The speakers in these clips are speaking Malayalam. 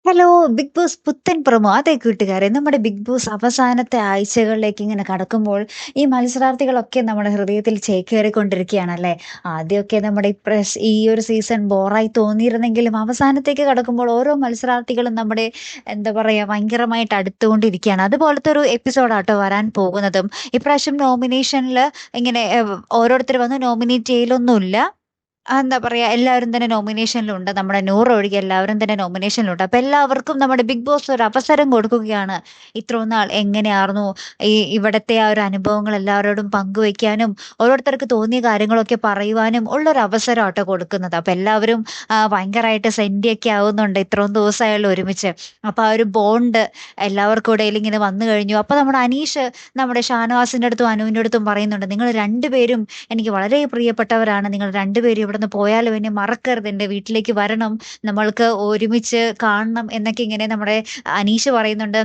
ഹലോ! ബിഗ് ബോസ് പുത്തൻ പ്രൊമോ. അതെ കൂട്ടുകാരെ, നമ്മുടെ ബിഗ് ബോസ് അവസാനത്തെ ആഴ്ചകളിലേക്ക് ഇങ്ങനെ കടക്കുമ്പോൾ, ഈ മത്സരാർത്ഥികളൊക്കെ നമ്മുടെ ഹൃദയത്തിൽ ചേക്കേറിക്കൊണ്ടിരിക്കുകയാണല്ലേ. ആദ്യമൊക്കെ നമ്മുടെ ഈ ഒരു സീസൺ ബോറായി തോന്നിയിരുന്നെങ്കിലും, അവസാനത്തേക്ക് കടക്കുമ്പോൾ ഓരോ മത്സരാർത്ഥികളും നമ്മുടെ എന്താ പറയാ ഭയങ്കരമായിട്ട് അടുത്തുകൊണ്ടിരിക്കുകയാണ്. അതുപോലത്തെ ഒരു എപ്പിസോഡാട്ടോ വരാൻ പോകുന്നതും. ഇപ്രാവശ്യം നോമിനേഷനില് ഇങ്ങനെ ഓരോരുത്തർ വന്ന് നോമിനേറ്റ് ചെയ്യലൊന്നുമില്ല. എന്താ പറയാ, എല്ലാവരും തന്നെ നോമിനേഷനിലുണ്ട്. നമ്മുടെ നൂറ് ഒഴികെ എല്ലാവരും തന്നെ നോമിനേഷനിലുണ്ട്. അപ്പൊ എല്ലാവർക്കും നമ്മുടെ ബിഗ് ബോസ് ഒരു അവസരം കൊടുക്കുകയാണ്. ഇത്രയും നാൾ എങ്ങനെയാർന്നു ഇവിടത്തെ ആ ഒരു അനുഭവങ്ങൾ എല്ലാവരോടും പങ്കുവയ്ക്കാനും, ഓരോരുത്തർക്ക് തോന്നിയ കാര്യങ്ങളൊക്കെ പറയുവാനും ഉള്ളൊരു അവസരാട്ടോ കൊടുക്കുന്നത്. അപ്പൊ എല്ലാവരും ഭയങ്കരായിട്ട് സെന്റിയൊക്കെ ആവുന്നുണ്ട്. ഇത്രയും ദിവസമായല്ലോ ഒരുമിച്ച്. അപ്പൊ ആ ഒരു ബോണ്ട് എല്ലാവർക്കും ഇടയിൽ ഇങ്ങനെ വന്നു കഴിഞ്ഞു. അപ്പൊ നമ്മുടെ അനീഷ് നമ്മുടെ ഷാനവാസിന്റെ അടുത്തും അനുവിന്റെ അടുത്തും പറയുന്നുണ്ട്, നിങ്ങൾ രണ്ടുപേരും എനിക്ക് വളരെ പ്രിയപ്പെട്ടവരാണ്. നിങ്ങൾ രണ്ടുപേരും ഇവിടുന്ന് പോയാലും എന്നെ മറക്കരുത്. എന്റെ വീട്ടിലേക്ക് വരണം. നമ്മൾക്ക് ഒരുമിച്ച് കാണണം എന്നൊക്കെ ഇങ്ങനെ നമ്മുടെ അനീഷ് പറയുന്നുണ്ട്.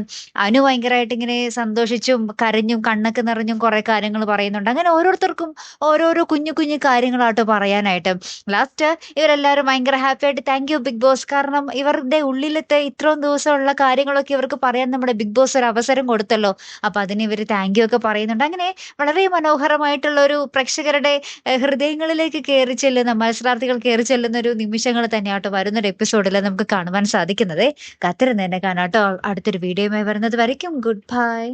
അനു ഭയങ്കരമായിട്ട് ഇങ്ങനെ സന്തോഷിച്ചും കരഞ്ഞും കണ്ണൊക്കെ നിറഞ്ഞും കുറെ കാര്യങ്ങൾ പറയുന്നുണ്ട്. അങ്ങനെ ഓരോരുത്തർക്കും ഓരോരോ കുഞ്ഞു കുഞ്ഞു കാര്യങ്ങളാട്ടോ പറയാനായിട്ട്. ലാസ്റ്റ് ഇവരെല്ലാവരും ഭയങ്കര ഹാപ്പി ആയിട്ട് താങ്ക് യു ബിഗ് ബോസ്, കാരണം ഇവരുടെ ഉള്ളിലത്തെ ഇത്രയും ദിവസമുള്ള കാര്യങ്ങളൊക്കെ ഇവർക്ക് പറയാൻ നമ്മുടെ ബിഗ് ബോസ് ഒരു അവസരം കൊടുത്തല്ലോ. അപ്പൊ അതിന് ഇവര് താങ്ക് യു ഒക്കെ പറയുന്നുണ്ട്. അങ്ങനെ വളരെ മനോഹരമായിട്ടുള്ള ഒരു പ്രേക്ഷകരുടെ ഹൃദയങ്ങളിലേക്ക് കേറി ചെല്ലുന്ന മത്സരാർത്ഥികൾ കേറി ചെല്ലുന്ന ഒരു നിമിഷങ്ങൾ തന്നെയാട്ടോ വരുന്നൊരു എപ്പിസോഡിൽ നമുക്ക് കാണുവാൻ സാധിക്കുന്നത്. കാത്തിരുന്ന് തന്നെ കാണാട്ടോ. അടുത്തൊരു വീഡിയോയുമായി വരുന്നത് വരയ്ക്കും ഗുഡ് ബൈ.